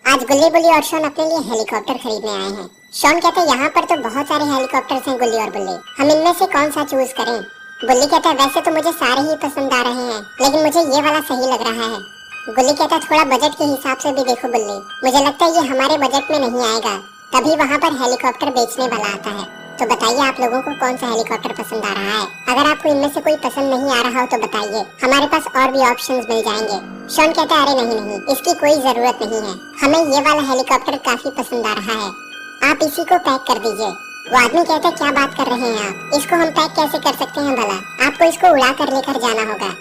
आज गुल्ली बुल्ली और शॉन अपने लिए हेलीकॉप्टर खरीदने आए हैं। शॉन कहते हैं यहाँ पर तो बहुत सारे हेलीकॉप्टर्स हैं गुल्ली और बुल्ली, हम इनमें से कौन सा चूज करें। बुल्ली कहता है वैसे तो मुझे सारे ही पसंद आ रहे हैं, लेकिन मुझे ये वाला सही लग रहा है। गुल्ली कहता है थोड़ा बजट के हिसाब से भी देखो बुल्ली, मुझे लगता है ये हमारे बजट में नहीं आएगा। तभी वहाँ पर हेलीकॉप्टर बेचने वाला आता है। तो बताइए आप लोगों को कौन सा हेलीकॉप्टर पसंद आ रहा है। अगर आपको इनमें से कोई पसंद नहीं आ रहा हो तो बताइए, हमारे पास और भी ऑप्शंस मिल जाएंगे। शॉन कहता है अरे नहीं, इसकी कोई जरूरत नहीं है, हमें ये वाला हेलीकॉप्टर काफी पसंद आ रहा है, आप इसी को पैक कर दीजिए। वो आदमी कहता है क्या बात कर रहे हैं आप, इसको हम पैक कैसे कर सकते हैं भला, आपको इसको उड़ा कर लेकर जाना होगा।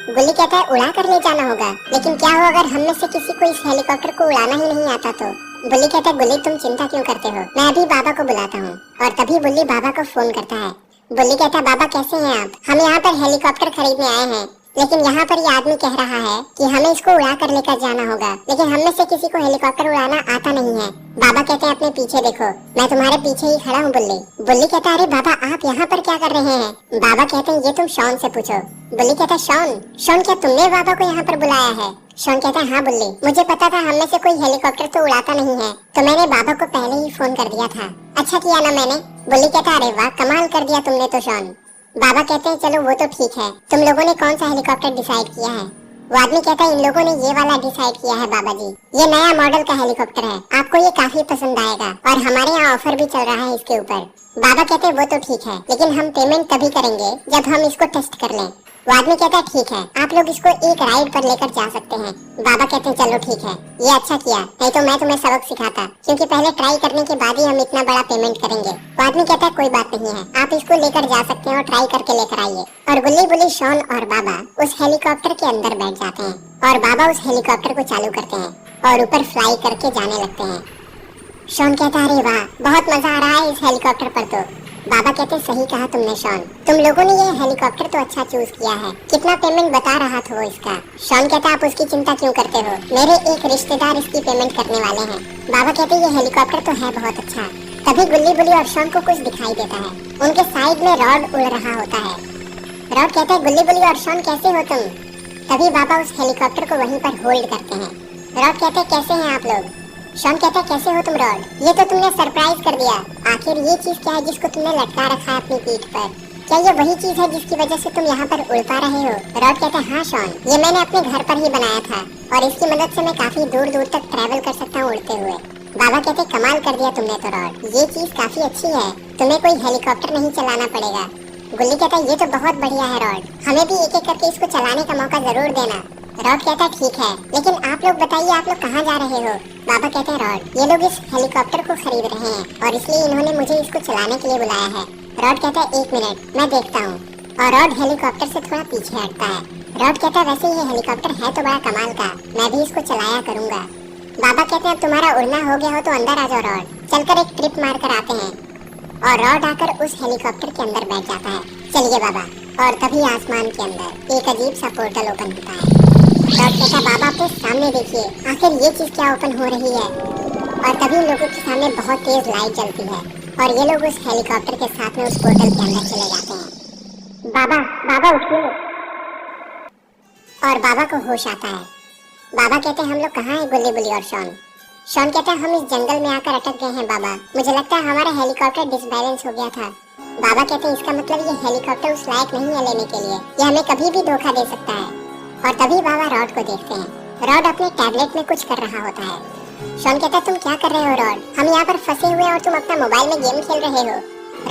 गुल्ली कहता है उड़ा कर ले जाना होगा, लेकिन क्या हो अगर हम में से किसी को इस हेलीकॉप्टर को उड़ाना ही नहीं आता तो। बुल्ली कहता है गुल्ली तुम चिंता क्यों करते हो, मैं अभी बाबा को बुलाता हूँ। और तभी बुल्ली बाबा को फोन करता है। बुल्ली कहता है बाबा कैसे हैं आप, हम यहाँ पर हेलीकॉप्टर खरीदने आए हैं, लेकिन यहाँ पर ये आदमी कह रहा है कि हमें इसको उड़ा कर लेकर जाना होगा, लेकिन हम में से किसी को हेलीकॉप्टर उड़ाना आता नहीं है। बाबा कहते हैं अपने पीछे देखो, मैं तुम्हारे पीछे ही खड़ा हूँ बुल्ली। बुल्ली कहता है अरे बाबा आप यहाँ पर क्या कर रहे हैं। बाबा कहते हैं ये तुम शॉन से पूछो। बुल्ली कहता है शॉन क्या तुमने बाबा को यहाँ पर बुलाया है। शॉन कहता है हाँ बुल्ली, मुझे पता था हम में से कोई हेलीकॉप्टर तो उड़ाता नहीं है, तो मैंने बाबा को पहले ही फोन कर दिया था। अच्छा किया ना मैंने। बुल्ली कहता अरे वाह कमाल कर दिया तुमने तो शॉन। बाबा कहते हैं चलो वो तो ठीक है, तुम लोगों ने कौन सा हेलीकॉप्टर डिसाइड किया है। वो आदमी कहता है इन लोगों ने ये वाला डिसाइड किया है बाबा जी, ये नया मॉडल का हेलीकॉप्टर है, आपको ये काफी पसंद आएगा और हमारे यहाँ ऑफर भी चल रहा है इसके ऊपर। बाबा कहते हैं वो तो ठीक है, लेकिन हम पेमेंट तभी करेंगे जब हम इसको टेस्ट कर लें। वो आदमी कहता है ठीक है, आप लोग इसको एक राइड पर लेकर जा सकते हैं। बाबा कहते हैं चलो ठीक है, ये अच्छा किया, नहीं तो मैं तुम्हें सबक सिखाता, क्योंकि पहले ट्राई करने के बाद ही हम इतना बड़ा पेमेंट करेंगे। वो आदमी कहता है कोई बात नहीं है, आप इसको लेकर जा सकते हैं और ट्राई करके लेकर आइए। और गुल्ली बुल्ली शॉन और बाबा उस हेलीकॉप्टर के अंदर बैठ जाते हैं और बाबा उस हेलीकॉप्टर को चालू करते हैं और ऊपर फ्लाई करके जाने लगते हैं। शॉन कहता है अरे वाह बहुत मजा आ रहा है इस हेलीकॉप्टर पर तो। बाबा कहते सही कहा तुमने शॉन, तुम लोगों ने ये हेलीकॉप्टर तो अच्छा चूज किया है। कितना पेमेंट बता रहा था वो इसका। शॉन कहता आप उसकी चिंता क्यों करते हो, मेरे एक रिश्तेदार इसकी पेमेंट करने वाले हैं। बाबा कहते ये हेलीकॉप्टर तो है बहुत अच्छा। तभी गुल्ली बुल्ली और शॉन को कुछ दिखाई देता है, उनके साइड में रॉड उड़ रहा होता है। रॉड कहता है गुल्ली बुल्ली और शॉन कैसे हो तुम। तभी बाबा उस हेलीकॉप्टर को वहीं पर होल्ड करते हैं। रॉड कहते कैसे हैं आप लोग। शॉन कहता है कैसे हो तुम रॉड, ये तो तुमने सरप्राइज कर दिया। आखिर ये चीज क्या है जिसको तुमने लटका रखा है अपनी पीठ पर, क्या ये वही चीज है जिसकी वजह से तुम यहाँ पर उड़ पा रहे हो। रॉड कहता है हाँ शॉन, ये मैंने अपने घर पर ही बनाया था और इसकी मदद से मैं काफी दूर दूर तक ट्रैवल कर सकता हूँ उड़ते हुए। बाबा कहते कमाल कर दिया तुमने तो रॉड, ये चीज काफी अच्छी है, तुम्हें कोई हेलीकॉप्टर नहीं चलाना पड़ेगा। गुल्ली कहता है ये तो बहुत बढ़िया है रॉड, हमें भी एक एक करके इसको चलाने का मौका जरूर देना। रॉड कहता है ठीक है, लेकिन आप लोग बताइए आप लोग कहाँ जा रहे हो। बाबा कहते हैं रॉड ये लोग इस हेलीकॉप्टर को खरीद रहे हैं और इसलिए इन्होंने मुझे इसको चलाने के लिए बुलाया है। रॉड कहता है एक मिनट मैं देखता हूँ, और रॉड हेलीकॉप्टर से थोड़ा पीछे हटता है। रॉड कहता है वैसे ये हेलीकॉप्टर है तो बड़ा कमाल का, मैं भी इसको चलाया करूँगा। बाबा कहते हैं तुम्हारा उड़ना हो गया हो तो अंदर आ जाओ रॉड, चलकर एक ट्रिप मार कर आते हैं। और रॉड आकर उस हेलीकॉप्टर के अंदर बैठ जाता है। चलिए बाबा। और तभी आसमान के अंदर एक अजीब सा पोर्टल ओपन होता है। रॉड कहता बाबा अपने सामने देखिए, आखिर ये चीज क्या ओपन हो रही है। और तभी लोगों के सामने बहुत तेज लाइट जलती है और ये लोग उस हेलीकॉप्टर के साथ में उस पोर्टल के अंदर चले जाते हैं। बाबा उठिए। और बाबा को होश आता है। बाबा कहते हैं हम लोग कहाँ हैं गुल्ली बुल्ली और शॉन। शॉन कहता है हम इस जंगल में आकर अटक गए हैं बाबा, मुझे लगता है हमारा हेलीकॉप्टर डिसबैलेंस हो गया था। बाबा कहते हैं इसका मतलब ये हेलीकॉप्टर उस लायक नहीं है लेने के लिए, ये हमें कभी भी धोखा दे सकता है। और तभी बाबा रॉड को देखते हैं। रॉड अपने टैबलेट में कुछ कर रहा होता है। शॉन कहता है तुम क्या कर रहे हो रॉड, हम यहाँ पर फंसे हुए हैं और तुम अपना मोबाइल में गेम खेल रहे हो।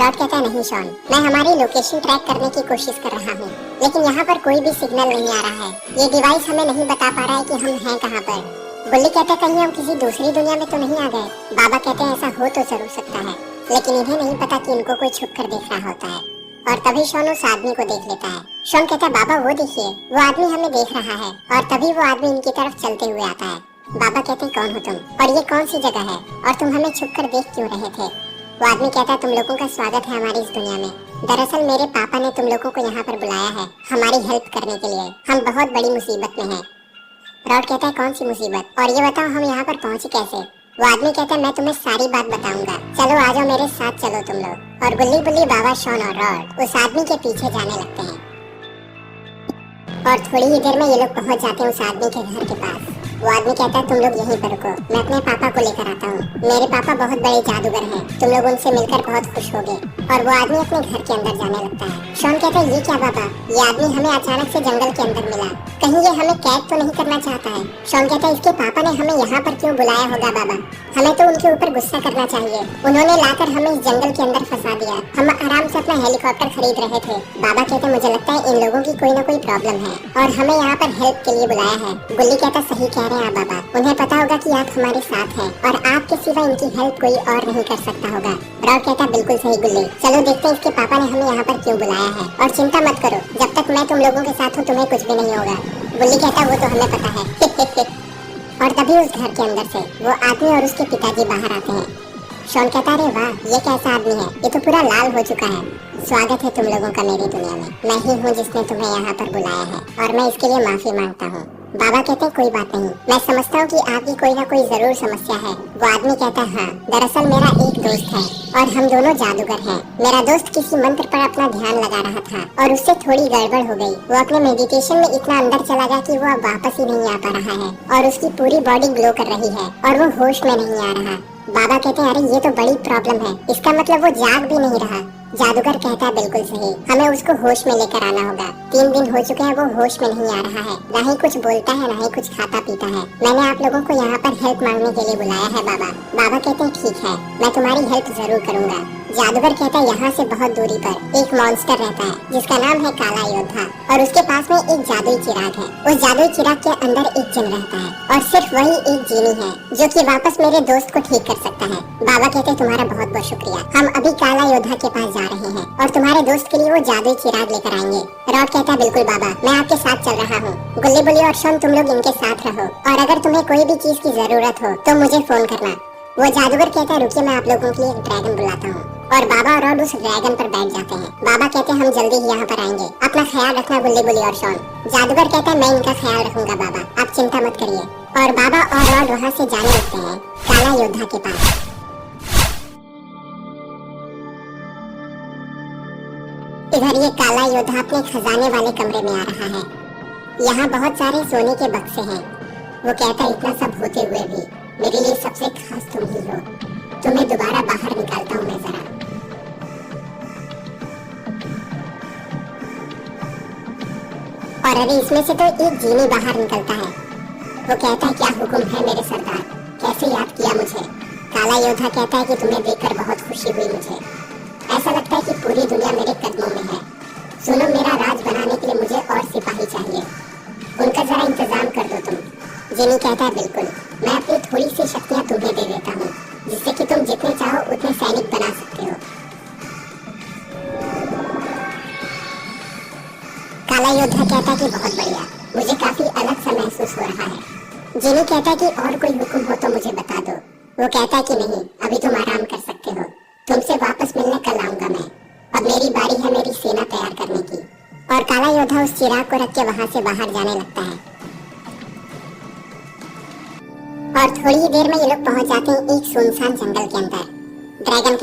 रॉड कहता है नहीं शॉन, मैं हमारी लोकेशन ट्रैक करने की कोशिश कर रहा हूँ, लेकिन यहाँ पर कोई भी सिग्नल नहीं आ रहा है, ये डिवाइस हमें नहीं बता पा रहा है कि हम हैं कहाँ पर। गुल्ली कहता है कहीं हम किसी दूसरी दुनिया में तो नहीं आ गए। बाबा कहते हैं ऐसा हो तो जरूर सकता है, लेकिन इन्हें नहीं पता कि इनको कोई छुप कर देख रहा होता है। और तभी शॉन उस आदमी को देख लेता है। शॉन कहता है बाबा वो देखिए, वो आदमी हमें देख रहा है। और तभी वो आदमी इनकी तरफ चलते हुए आता है। बाबा कहते हैं कौन हो तुम और ये कौन सी जगह है और तुम हमें छुप कर देख क्यों रहे थे। वो आदमी कहता है तुम लोगों का स्वागत है हमारी इस दुनिया में, दरअसल मेरे पापा ने तुम लोगों को यहाँ पर बुलाया है हमारी हेल्प करने के लिए, हम बहुत बड़ी मुसीबत में हैं। रॉड कहता है कौन सी मुसीबत, और ये बताओ हम यहाँ पर पहुँचे कैसे। वो आदमी कहता है मैं तुम्हें सारी बात बताऊंगा, चलो आ जाओ मेरे साथ चलो तुम लोग। और गुल्ली बुल्ली बाबा शॉन और रॉड उस आदमी के पीछे जाने लगते हैं। और थोड़ी ही देर में ये लोग पहुंच जाते हैं उस आदमी के घर के पास। वो आदमी कहता है तुम लोग यहीं पर रुको, मैं अपने पापा को लेकर आता हूँ। मेरे पापा बहुत बड़े जादूगर हैं, तुम लोग उनसे मिलकर बहुत खुश होगे। और वो आदमी अपने घर के अंदर जाने लगता है। शॉन कहता है ये क्या बाबा, ये आदमी हमें अचानक से जंगल के अंदर मिला, कहीं ये हमें कैद तो नहीं करना चाहता है। शॉन कहता है इसके पापा ने हमें यहाँ पर क्यों बुलाया होगा बाबा, हमें तो उनके ऊपर गुस्सा करना चाहिए, उन्होंने लाकर हमें इस जंगल के अंदर फंसा दिया, हम आराम से अपना हेलीकॉप्टर खरीद रहे थे। बाबा कहते हैं मुझे लगता है इन लोगों की कोई ना कोई प्रॉब्लम है और हमें यहाँ पर हेल्प के लिए बुलाया है। गुल्ली कहता सही कह रहे हैं आप बाबा, उन्हें पता होगा कि आप हमारे साथ हैं और आपके सिवा इनकी हेल्प कोई और नहीं कर सकता होगा। रॉड कहता बिल्कुल सही गुल्ली, चलो देखते हैं इसके पापा ने हमें यहाँ पर क्यों बुलाया है, और चिंता मत करो, जब तक मैं तुम लोगों के साथ हूँ तुम्हें कुछ भी नहीं होगा। गुल्ली कहता वो तो हमें पता है। और तभी उस घर के अंदर से वो आदमी और उसके पिताजी बाहर आते हैं। शॉन कहता अरे वाह, ये कैसा आदमी है, ये तो पूरा लाल हो चुका है। स्वागत है तुम लोगों का मेरी दुनिया में, मैं ही हूँ जिसने तुम्हें यहाँ पर बुलाया है और मैं इसके लिए माफी मांगता हूँ। बाबा कहते हैं कोई बात नहीं, मैं समझता हूँ कि आपकी कोई ना कोई जरूर समस्या है। वो आदमी कहता है हाँ, दरअसल मेरा एक दोस्त है और हम दोनों जादूगर हैं। मेरा दोस्त किसी मंत्र पर अपना ध्यान लगा रहा था और उससे थोड़ी गड़बड़ हो गई। वो अपने मेडिटेशन में इतना अंदर चला गया कि वो अब वापस ही नहीं आ पा रहा है और उसकी पूरी बॉडी ग्लो कर रही है और वो होश में नहीं आ रहा। बाबा कहते हैं अरे ये तो बड़ी प्रॉब्लम है, इसका मतलब वो जाग भी नहीं रहा। जादूगर कहता है बिल्कुल सही, हमें उसको होश में लेकर आना होगा। 3 दिन हो चुके हैं वो होश में नहीं आ रहा है, ना ही कुछ बोलता है ना ही कुछ खाता पीता है। मैंने आप लोगों को यहाँ पर हेल्प मांगने के लिए बुलाया है बाबा। बाबा कहते हैं ठीक है, मैं तुम्हारी हेल्प जरूर करूँगा। जादूगर कहता है यहाँ से बहुत दूरी पर एक मॉन्स्टर रहता है जिसका नाम है काला योद्धा और उसके पास में एक जादुई चिराग है। उस जादुई चिराग के अंदर एक जिन रहता है और सिर्फ वही एक जीनी है जो कि वापस मेरे दोस्त को ठीक कर सकता है। बाबा कहते हैं तुम्हारा बहुत बहुत शुक्रिया, हम अभी काला योद्धा के पास जा रहे हैं और तुम्हारे दोस्त के लिए वो जादुई चिराग लेकर आएंगे। रॉड कहता है बिल्कुल बाबा, मैं आपके साथ चल रहा हूँ। गुल्ली बुल्ली और शॉन तुम लोग इनके साथ रहो और अगर तुम्हें कोई भी चीज की जरूरत हो तो मुझे फोन करना। वो जादूगर कहता है रुकिए, मैं आप लोगों के लिए एक ड्रैगन बुलाता हूँ। और बाबा और रॉड उस ड्रैगन पर बैठ जाते हैं। बाबा कहते हैं हम जल्दी ही यहाँ पर आएंगे, अपना ख्याल रखना गुल्ली बुल्ली और शॉन। जादूगर कहता है मैं इनका ख्याल रखूंगा बाबा, आप चिंता मत करिए। और बाबा और रॉड वहाँ से जाने लगते हैं काला योद्धा के पास। इधर ये काला योद्धा अपने खजाने वाले कमरे में आ रहा है। यहाँ बहुत सारे सोने के बक्से हैं। वो कहता है इतना सब होते हुए भी मेरे लिए सबसे खास तुम ही हो, तुम्हें दोबारा बाहर निकालता हूँ मैं जरा। और अरे इसमें से तो एक जीनी बाहर निकलता है। वो कहता है क्या हुक्म है मेरे सरदार, कैसे याद किया मुझे। काला योद्धा कहता है कि तुम्हें देखकर बहुत खुशी हुई मुझे, ऐसा लगता है कि पूरी दुनिया मेरे कदमों में है। सुनो, मेरा राज बनाने के लिए मुझे और सिपाही चाहिए, उनका जरा इंतजाम कर दो तुम। जिनी कहता है बिल्कुल, मैं अपनी थोड़ी सी शक्तियाँ तुम्हें दे देता हूँ जिससे कि तुम जितने चाहो उतने सैनिक बना सकते हो। काला योद्धा कहता है कि बहुत बढ़िया, मुझे काफी अलग सा महसूस हो रहा है। जिनी कहता है कि और कोई हुक्म हो तो मुझे बता दो। वो कहता है कि नहीं, अभी तुम आराम कर सकते हो, तुमसे वापस मिलने कल आऊंगा मैं, अब मेरी बारी है मेरी सेना तैयार करने की। और काला योद्धा उस चिराग को रख के वहाँ से बाहर जाने लगता है। और थोड़ी ही देर में ये लोग पहुंच जाते हैं एक सुनसान जंगल के अंदर। ड्रैगन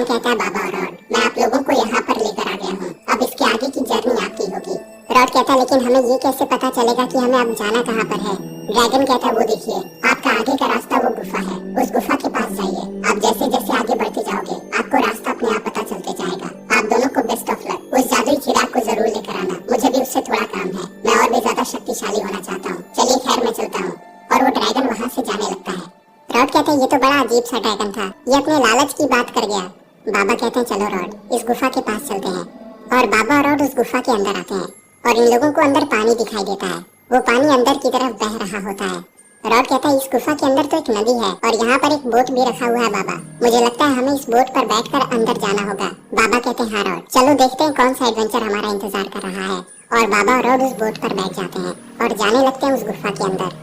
कहता है बाबा और रॉड, मैं आप लोगों को यहाँ पर लेकर आ गया हूँ, अब इसके आगे की जर्नी आपकी होगी। रॉड कहता है लेकिन हमें ये कैसे पता चलेगा कि हमें अब जाना कहाँ पर है। ड्रैगन कहता है वो देखिए, आपका आगे का रास्ता वो गुफा है, उस गुफा के पास जाइए। आप जैसे जैसे आगे बढ़ते जाओगे आपको रास्ता अपने आप पता चलते जाएगा। आप दोनों को बेस्ट ऑफ लक। उस जादुई चिराग को जरूर लेकर आना, मुझे भी उससे थोड़ा काम है, मैं और भी ज्यादा शक्तिशाली होना चाहता हूँ। चलिए खैर मैं चलता हूँ। और वो ड्रैगन वहाँ से जाने लगता है। रॉड कहते हैं ये तो बड़ा अजीब सा ड्रैगन था, ये अपने लालच की बात कर गया। बाबा कहते हैं चलो रॉड, इस गुफा के पास चलते हैं। और बाबा और रॉड उस गुफा के अंदर आते हैं और इन लोगों को अंदर पानी दिखाई देता है। वो पानी अंदर की तरफ बह रहा होता है। रॉड कहता है इस गुफा के अंदर तो एक नदी है और यहाँ पर एक बोट भी रखा हुआ है बाबा, मुझे लगता है हमें इस बोट पर बैठकर अंदर जाना होगा। बाबा कहते हैं हाँ रॉड, चलो देखते हैं कौन सा एडवेंचर हमारा इंतजार कर रहा है। और बाबा और रॉड उस बोट पर बैठ जाते हैं और जाने लगते हैं उस गुफा के अंदर।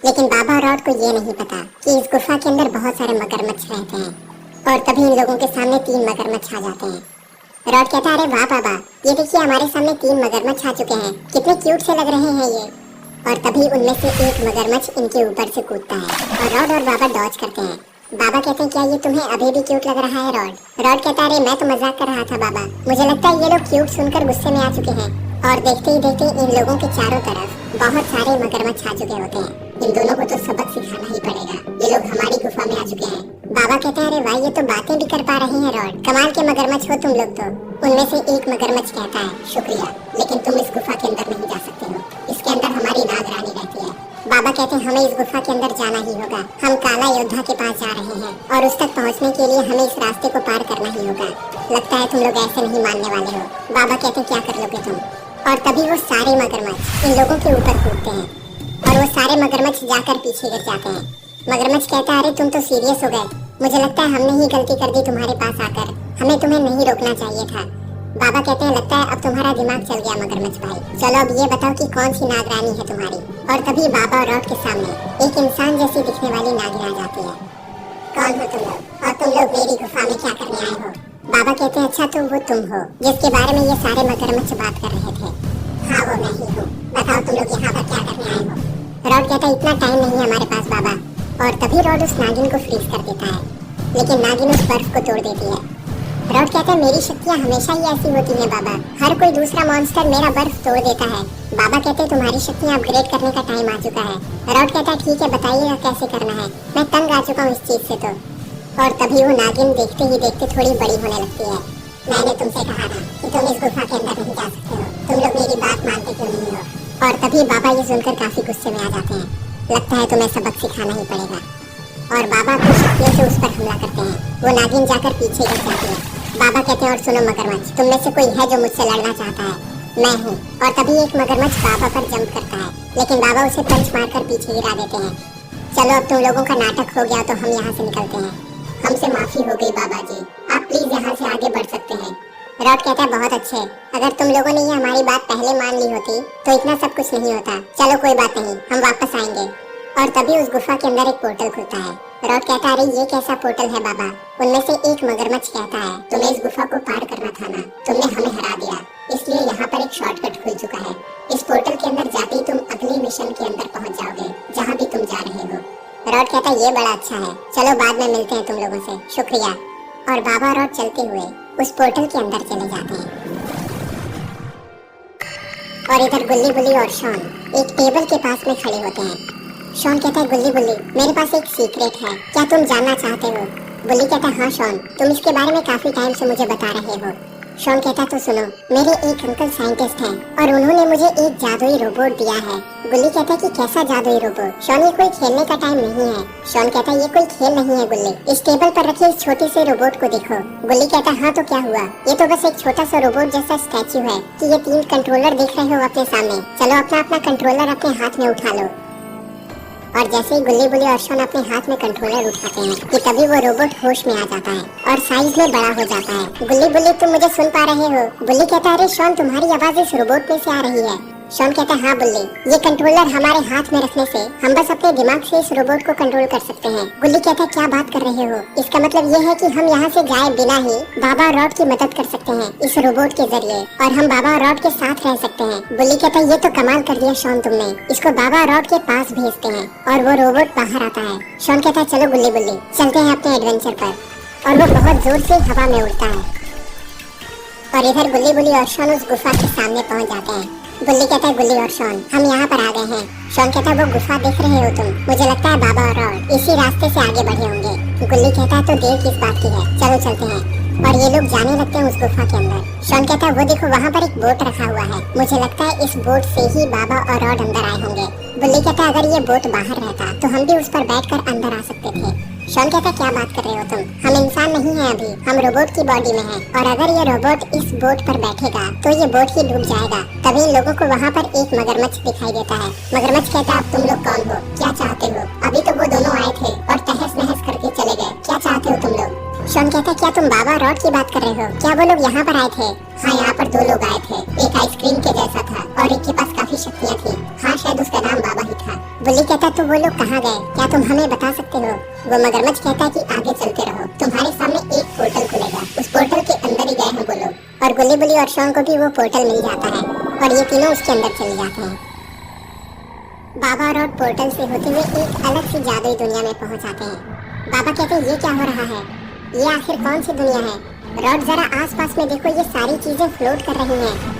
लेकिन बाबा और रॉड को ये नहीं पता कि इस गुफा के अंदर बहुत सारे मगरमच्छ रहते हैं। और तभी इन लोगों के सामने 3 मगरमच्छ आ जाते हैं। रॉड कहता है अरे वाह बाबा, ये देखिए हमारे सामने 3 मगरमच्छ आ चुके हैं, कितने क्यूट से लग रहे हैं ये। और तभी उनमें से एक मगरमच्छ इनके ऊपर से कूदता है और रॉड और बाबा डॉज करते हैं। बाबा कहते हैं क्या ये तुम्हें अभी भी क्यूट लग रहा है रॉड। रॉड कहता है अरे मैं तो मजाक कर रहा था बाबा, मुझे लगता है ये लोग क्यूट सुनकर गुस्से में आ चुके हैं। और देखते ही देखते इन लोगों के चारों तरफ बहुत सारे मगरमच्छ आ चुके होते हैं। इन दोनों को तो सबक सिखाना ही पड़ेगा। ये लोग हमारी गुफा में आ चुके हैं। बाबा कहते हैं, अरे भाई ये तो बातें भी कर पा रहे हैं रॉड, कमाल के मगरमच्छ हो तुम लोग तो। उनमें से एक मगरमच्छ कहता है, शुक्रिया, लेकिन तुम इस गुफा के अंदर नहीं जा सकते हो, इसके अंदर हमारी नाग रानी रहती है। बाबा कहते हैं, हमें इस गुफा के अंदर जाना ही होगा। हम काला योद्धा के पास जा रहे हैं और उस तक पहुंचने के लिए हमें इस रास्ते को पार करना ही होगा। लगता है तुम लोग ऐसे नहीं मानने वाले हो। बाबा कहते हैं, क्या कर लोगे तुम? और तभी वो सारे मगरमच्छ इन लोगों के ऊपर कूदते हैं और वो सारे मगरमच्छ जाकर पीछे गिर जाते हैं। मगरमच्छ कहता है, अरे तुम तो सीरियस हो गए, मुझे लगता है हमने ही गलती कर दी तुम्हारे पास आकर, हमें तुम्हें नहीं रोकना चाहिए था। बाबा कहते हैं, लगता है अब तुम्हारा दिमाग चल गया मगरमच्छ भाई, चलो अब ये बताओ कि कौन सी नाग रानी है तुम्हारी। और तभी बाबा और रॉड के सामने एक इंसान जैसी दिखने वाली नागिन आ जाती है। कौन हो तुम लोग और तुम लोग मेरी गुफा में क्या करने आए हो? बाबा कहते हैं, अच्छा तो वो तुम हो जिसके बारे में ये सारे मगरमच्छ बात कर रहे थे। हाँ वो मैं ही हूँ, बताओ तुम लोग यहाँ पर क्या करने आए हो? रॉड कहता है, इतना टाइम नहीं है हमारे पास बाबा। और तभी रॉड उस नागिन को फ्रीज कर देता है, लेकिन नागिन उस बर्फ को तोड़ देती है। रॉड कहता है, मेरी शक्तियाँ हमेशा ही ऐसी होती हैं बाबा, हर कोई दूसरा मॉन्स्टर मेरा बर्फ तोड़ देता है। बाबा कहते हैं, तुम्हारी शक्तियाँ अपग्रेड करने का टाइम आ चुका है। रॉड कहता है, ठीक है बताइएगा कैसे करना है, मैं तंग आ चुका हूँ इस चीज से तो। और तभी वो नागिन देखते ही देखते थोड़ी बड़ी होने लगती है। मैंने तुमसे कहा था कि तुम इस गुफा के अंदर नहीं जा सकते हो, तुम लोग मेरी बात मानते क्यों नहीं हो? और तभी बाबा ये सुनकर काफी गुस्से में आ जाते हैं, लगता है तुम्हें सबक सिखाना ही पड़ेगा। और बाबा अपनी शक्तियों से उस पर हमला करते हैं। वो नागिन जाकर पीछे गिर जाती है। बाबा कहते हैं, और सुनो मगरमच्छ, तुम में से कोई है जो मुझसे लड़ना चाहता है? मैं हूँ। और तभी एक मगरमच्छ बाबा पर जंप करता है, लेकिन बाबा उसे पंच मारकर पीछे गिरा देते हैं। चलो अब तुम लोगों का नाटक हो गया तो हम यहाँ से निकलते हैं। हमसे माफी हो गई बाबा जी, आप प्लीज यहाँ से आगे बढ़ सकते हैं। रॉड कहता है, बहुत अच्छे, अगर तुम लोगों ने ये हमारी बात पहले मान ली होती तो इतना सब कुछ नहीं होता। चलो कोई बात नहीं, हम वापस आएंगे। और तभी उस गुफा के अंदर एक पोर्टल खुलता है। रॉड कहता है, अरे ये कैसा पोर्टल है बाबा? उनमें से एक मगरमच्छ कहता है, तुम्हें इस गुफा को पार करना था ना, तुमने हमें हरा दिया, इसलिए यहाँ पर एक शॉर्टकट खुल चुका है। इस पोर्टल के अंदर जाते ही तुम अगले मिशन के अंदर पहुँच जाओगे, जहाँ भी तुम जा रहे हो। रॉड कहता है, ये बड़ा अच्छा है, चलो बाद में मिलते हैं तुम लोगों से, शुक्रिया। और बाबा रॉड चलते हुए उस पोर्टल के अंदर चले जाते हैं। और इधर गुल्ली बुल्ली और शॉन एक टेबल के पास में खड़े होते हैं। शॉन कहता है, गुल्ली बुल्ली, मेरे पास एक सीक्रेट है, क्या तुम जानना चाहते हो? बुल्ली कहता है, हाँ शॉन, तुम इसके बारे में काफी टाइम से मुझे बता रहे हो। शॉन कहता है, तो सुनो, मेरे एक अंकल साइंटिस्ट हैं और उन्होंने मुझे एक जादुई रोबोट दिया है। गुल्ली कहता है कि कैसा जादुई रोबोट? शॉन, ये कोई खेलने का टाइम नहीं है। शॉन कहता है, ये कोई खेल नहीं है गुल्ली, इस टेबल पर रखे इस छोटे से रोबोट को देखो। गुल्ली कहता है, हाँ तो क्या हुआ? ये तो बस एक छोटा सा रोबोट जैसा स्टैचू है कि ये 3 कंट्रोलर देख रहे हो अपने सामने, चलो अपना अपना कंट्रोलर अपने हाथ में उठा लो। और जैसे ही गुल्ली बुल्ली और शॉन अपने हाथ में कंट्रोलर उठाते हैं कि तभी वो रोबोट होश में आ जाता है और साइज में बड़ा हो जाता है। गुल्ली बुल्ली, तुम मुझे सुन पा रहे हो? बुल्ली कहता है, अरे शॉन, तुम्हारी आवाज इस रोबोट में से आ रही है। शॉन कहता है, हाँ बुल्ली, ये कंट्रोलर हमारे हाथ में रखने से हम बस अपने दिमाग से इस रोबोट को कंट्रोल कर सकते हैं। गुल्ली कहता है, क्या बात कर रहे हो? इसका मतलब ये है कि हम यहाँ से जाए बिना ही बाबा और रॉड की मदद कर सकते हैं इस रोबोट के जरिए, और हम बाबा और रॉड के साथ रह सकते हैं। बुल्ली कहता है, ये तो कमाल कर दिया शॉन तुमने, इसको बाबा और रॉड के पास भेजते हैं और वो रोबोट बाहर आता है। शॉन कहता है, चलो गुल्ली बुल्ली, चलते हैं अपने एडवेंचर पर। और वो बहुत जोर से हवा में उड़ता है और इधर गुल्ली बुल्ली और शॉन उस गुफा के सामने पहुँच जाते हैं। गुल्ली कहता है, गुल्ली और शॉन, हम यहाँ पर आ गए हैं। शॉन कहता है, वो गुफा देख रहे हो तुम? मुझे लगता है बाबा और रॉड इसी रास्ते से आगे बढ़े होंगे। गुल्ली कहता है, तो देर किस बात की है, चलो चलते हैं। और ये लोग जाने लगते हैं उस गुफा के अंदर। शॉन कहता है, वो देखो वहाँ पर एक बोट रखा हुआ है, मुझे लगता है इस बोट से ही बाबा और रॉड अंदर आए होंगे। गुल्ली कहता है, अगर ये बोट बाहर रहता तो हम भी उस पर बैठकर अंदर आ सकते थे। शॉन कहता है, क्या बात कर रहे हो तुम? हम इंसान नहीं हैं अभी, हम रोबोट की बॉडी में हैं, और अगर ये रोबोट इस बोट पर बैठेगा तो ये बोट ही डूब जाएगा। तभी इन लोगों को वहाँ पर एक मगरमच्छ दिखाई देता है। मगरमच्छ कहता है, अब तुम लोग कौन हो, क्या चाहते हो? अभी तो वो दोनों आए थे और तहस नहस करके चले गए, क्या चाहते हो तुम लोग? शॉन कहता है, क्या तुम बाबा रॉड की बात कर रहे हो? क्या वो लोग यहाँ पर आए थे? हाँ, यहाँ पर 2 लोग आए थे, एक आइसक्रीम के जैसा था और एक के पास काफी शक्तियाँ थी। हाँ, शायद उसका नाम बाबा ही था। बुल्ली कहता है, तो वो लोग कहाँ गए, क्या तुम हमें बता सकते हो? वो मगरमच्छ कहता है कि आगे चलते रहो, तुम्हारे सामने एक पोर्टल खुलेगा, उस पोर्टल के अंदर ही गए हैं वो लोग। और गुल्ली बुल्ली और शॉन को भी वो पोर्टल मिल जाता है और ये तीनों उसके अंदर चले जाते हैं। बाबा रॉड पोर्टल से होते हुए एक अलग सी जादुई दुनिया में पहुंच जाते हैं। बाबा कहते हैं, ये क्या हो रहा है, ये आखिर कौन सी दुनिया है? रॉड, जरा आसपास में देखो, ये सारी चीजें फ्लोट कर रही हैं।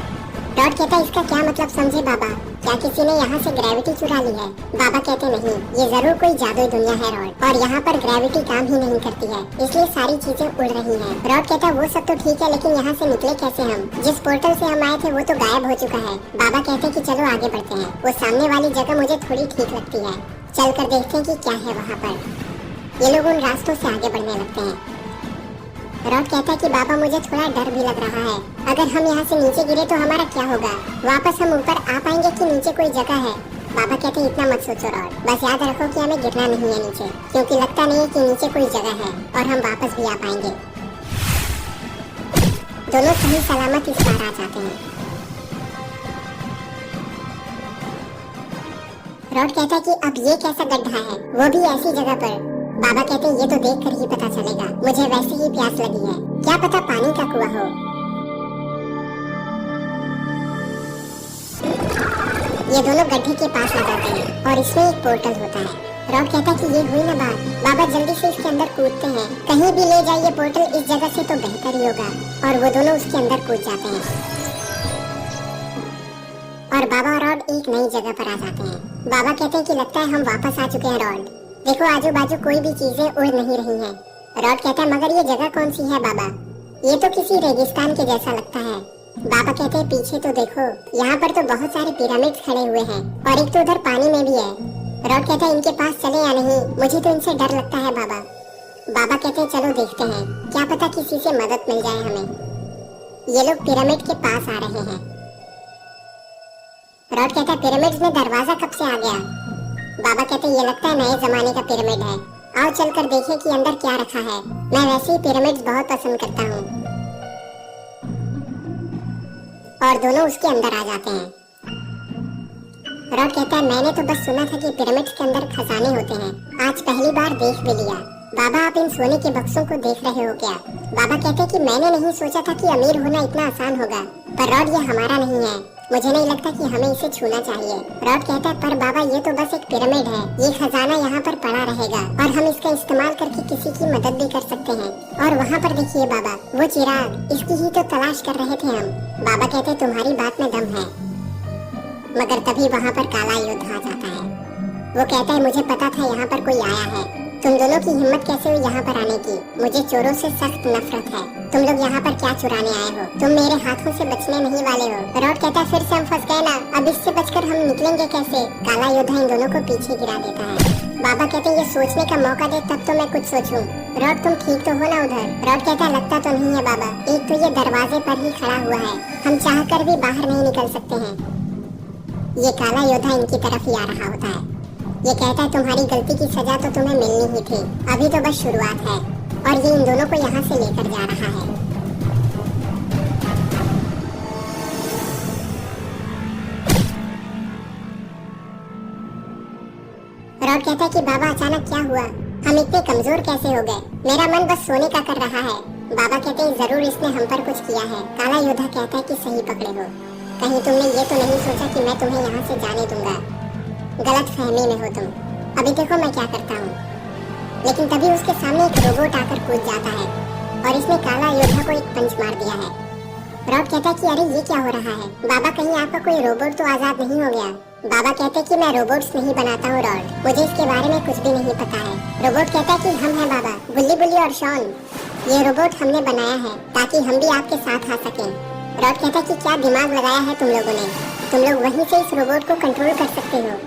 रॉड कहता है इसका क्या मतलब समझे बाबा, क्या किसी ने यहाँ से ग्रेविटी चुरा ली है? बाबा कहते नहीं, ये जरूर कोई जादुई दुनिया है रॉड, और यहाँ पर ग्रेविटी काम ही नहीं करती है, इसलिए सारी चीजें उड़ रही हैं। रॉड कहता है वो सब तो ठीक है, लेकिन यहाँ से निकले कैसे हम? जिस पोर्टल से हम आए थे वो तो गायब हो चुका है। बाबा कहते कि चलो आगे बढ़ते हैं, वो सामने वाली जगह मुझे थोड़ी ठीक लगती है, चल कर देखते हैं कि क्या है वहाँ पर। ये लोग उन रास्तों से आगे बढ़ने लगते हैं। रॉड कहता है कि बाबा मुझे थोड़ा डर भी लग रहा है, अगर हम यहाँ से नीचे गिरे तो हमारा क्या होगा? वापस हम ऊपर आ पाएंगे कि नीचे कोई जगह है? बाबा कहते हैं इतना मत सोचो रॉड, बस याद रखो कि हमें गिरना नहीं है नीचे, क्योंकि लगता नहीं है कि नीचे कोई जगह है और हम वापस भी आ पाएंगे। दोनों सही सलामत इस पार आ जाते हैं। रॉड कहता है कि अब ये कैसा गड्ढा है, वो भी ऐसी जगह पर? बाबा कहते हैं ये तो देख कर ही पता चलेगा, मुझे वैसे ही प्यास लगी है, क्या पता पानी का कुआं हो। ये दोनों गड्ढे के पास आ जाते हैं और इसमें एक पोर्टल होता है। रॉड कहता है कि ये हुई ना बात, बाबा जल्दी से इसके अंदर कूदते हैं, कहीं भी ले जाइए पोर्टल इस जगह से तो बेहतर ही होगा, और वो दोनों उसके अंदर कूद जाते हैं और बाबा और रॉड एक नई जगह पर आ जाते हैं। बाबा कहते हैं कि लगता है हम वापस आ चुके हैं रॉड, देखो आजू बाजू कोई भी चीजें उड़ नहीं रही हैं। रॉड कहता है मगर ये जगह कौन सी है बाबा, ये तो किसी रेगिस्तान के जैसा लगता है। बाबा कहते हैं पीछे तो देखो, यहाँ पर तो बहुत सारे पिरामिड्स खड़े हुए हैं और एक तो उधर पानी में भी है। रॉड कहता है इनके पास चले या नहीं, मुझे तो इनसे डर लगता है बाबा। बाबा कहते हैं चलो देखते हैं, क्या पता किसी से मदद मिल जाए हमें। ये लोग पिरामिड के पास आ रहे हैं। रॉड कहता है पिरामिड्स में दरवाजा कब से आ गया? बाबा कहते हैं ये लगता है नए जमाने का पिरामिड है, आओ चलकर देखें कि अंदर क्या रखा है। मैं वैसे ही पिरामिड्स बहुत पसंद करता हूँ। और दोनों उसके अंदर आ जाते हैं। रॉड कहता है मैंने तो बस सुना था कि पिरामिड्स के अंदर खजाने होते हैं, आज पहली बार देख भी लिया। बाबा आप इन सोने के बक्सों को देख रहे हो क्या? बाबा कहते हैं कि मैंने नहीं सोचा था कि अमीर होना इतना आसान होगा, पर रॉड ये हमारा नहीं है, मुझे नहीं लगता कि हमें इसे छूना चाहिए। रॉड कहता है पर बाबा ये तो बस एक पिरामिड है, ये खजाना यहाँ पर पड़ा रहेगा और हम इसका इस्तेमाल करके किसी की मदद भी कर सकते हैं। और वहाँ पर देखिए बाबा वो चिराग, इसकी ही तो तलाश कर रहे थे हम। बाबा कहते हैं तुम्हारी बात में दम है। मगर तभी वहाँ पर काला योद्धा आ जाता है। वो कहता है मुझे पता था यहाँ पर कोई आया है, तुम दोनों की हिम्मत कैसे हुई यहाँ पर आने की? मुझे चोरों से सख्त नफरत है, तुम लोग यहाँ पर क्या चुराने आए हो? तुम मेरे हाथों से बचने नहीं वाले हो। रॉड कहता है फिर से हम फंस गए ना, अब इससे बचकर हम निकलेंगे कैसे? काला योद्धा इन दोनों को पीछे गिरा देता है। बाबा कहते हैं ये सोचने का मौका दे तब तो मैं कुछ सोचूं। रॉड तुम ठीक तो हो ना उधर? रॉड कहता है लगता तो नहीं है बाबा, एक तो ये दरवाजे पर ही खड़ा हुआ है, हम चाह कर भी बाहर नहीं निकल सकते हैं। ये काला योद्धा इनकी तरफ ही आ रहा होता है। ये कहता है तुम्हारी गलती की सजा तो तुम्हें मिलनी ही थी, अभी तो बस शुरुआत है। और ये इन दोनों को यहाँ से लेकर जा रहा है। रॉड कहता है कि बाबा अचानक क्या हुआ, हम इतने कमजोर कैसे हो गए? मेरा मन बस सोने का कर रहा है। बाबा कहते हैं जरूर इसने हम पर कुछ किया है। काला योद्धा कहता है कि सही पकड़े हो, कहीं तुमने ये तो नहीं सोचा कि मैं तुम्हें यहाँ से जाने दूंगा? गलत फहमी में हो तुम। अभी देखो मैं क्या करता हूँ। लेकिन तभी उसके सामने एक रोबोट आकर कूद जाता है और इसने काला योद्धा को एक पंच मार दिया है। रॉड कहता है कि अरे ये क्या हो रहा है? बाबा कहीं आपका कोई रोबोट तो आजाद नहीं हो गया? बाबा कहते हैं कि मैं रोबोट्स नहीं बनाता हूँ रॉड, मुझे इसके बारे में कुछ भी नहीं पता है। रोबोट कहता है कि हम हैं बाबा, बुल्ली बुल्ली और शॉन, ये रोबोट हमने बनाया है ताकि हम भी आपके साथ आ सकें। रॉड कहता है कि क्या दिमाग लगाया है तुम लोगों ने, तुम लोग वहीं से इस रोबोट को कंट्रोल कर सकते हो।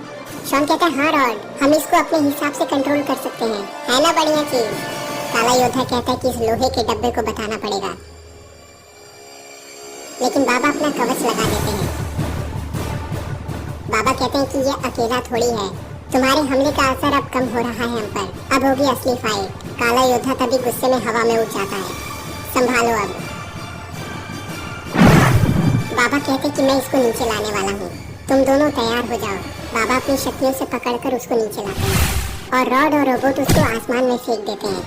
शॉन कहता है हाँ रॉड, हम इसको अपने हिसाब से कंट्रोल कर सकते हैं, है ना बढ़िया चीज? काला योद्धा कहता है कि इस लोहे के डब्बे को बताना पड़ेगा, लेकिन बाबा अपना कवच लगा देते हैं। बाबा कहते हैं कि ये अकेला थोड़ी है, तुम्हारे हमले का असर अब कम हो रहा है हम पर, अब होगी असली फाइट। काला योद्धा तभी गुस्से में हवा में उठ जाता है, संभालो अब। बाबा कहते कि मैं इसको नीचे लाने वाला हूँ, तुम दोनों तैयार हो जाओ। बाबा अपनी शक्तियों से पकड़कर उसको नीचे लाते हैं और रॉड और रोबोट उसको आसमान में फेंक देते हैं।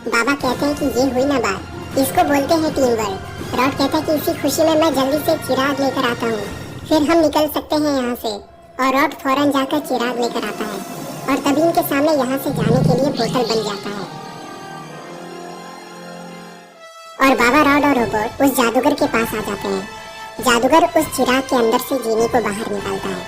बाबा कहते हैं कि ये हुई ना बात, इसको बोलते हैं टीम वर्क। रॉड कहता है कि इसी खुशी में मैं जल्दी से चिराग लेकर आता हूँ, फिर हम निकल सकते हैं यहाँ से। और रॉड फौरन जाकर चिराग लेकर आता है और तभी उनके सामने यहाँ से जाने के लिए पोर्टल बन जाता है और बाबा, रॉड और रोबोट उस जादूगर के पास आ जाते हैं। जादूगर उस चिराग के अंदर से जीनी को बाहर निकालता है।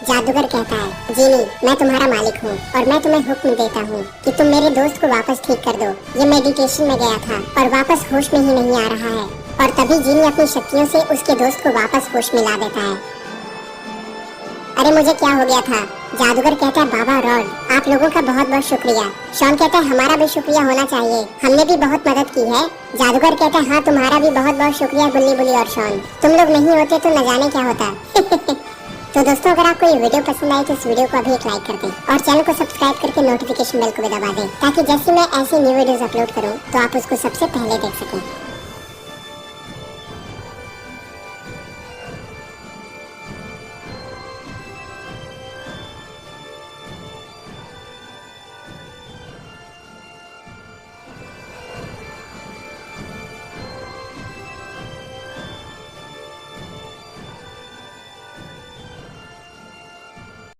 जादूगर कहता है, जीनी, मैं तुम्हारा मालिक हूँ और मैं तुम्हें हुक्म देता हूँ कि तुम मेरे दोस्त को वापस ठीक कर दो। ये मेडिटेशन में गया था और वापस होश में ही नहीं आ रहा है। और तभी जीनी अपनी शक्तियों से उसके दोस्त को वापस होश मिला देता है। अरे मुझे क्या हो गया था? जादूगर कहता है, बाबा रॉड, आप लोगों का बहुत बहुत शुक्रिया। शॉन कहता है, हमारा भी शुक्रिया होना चाहिए, हमने भी बहुत मदद की है। जादूगर कहता है, हाँ तुम्हारा भी बहुत बहुत शुक्रिया गुल्ली बुल्ली और शॉन, तुम लोग नहीं होते तो न जाने क्या होता। तो दोस्तों, अगर आपको ये वीडियो पसंद आए तो इस वीडियो को अभी एक लाइक कर दें और चैनल को सब्सक्राइब करके नोटिफिकेशन बेल को भी दबा दें, ताकि जैसे मैं ऐसी न्यू वीडियोस अपलोड करूं तो आप उसको सबसे पहले देख सकें।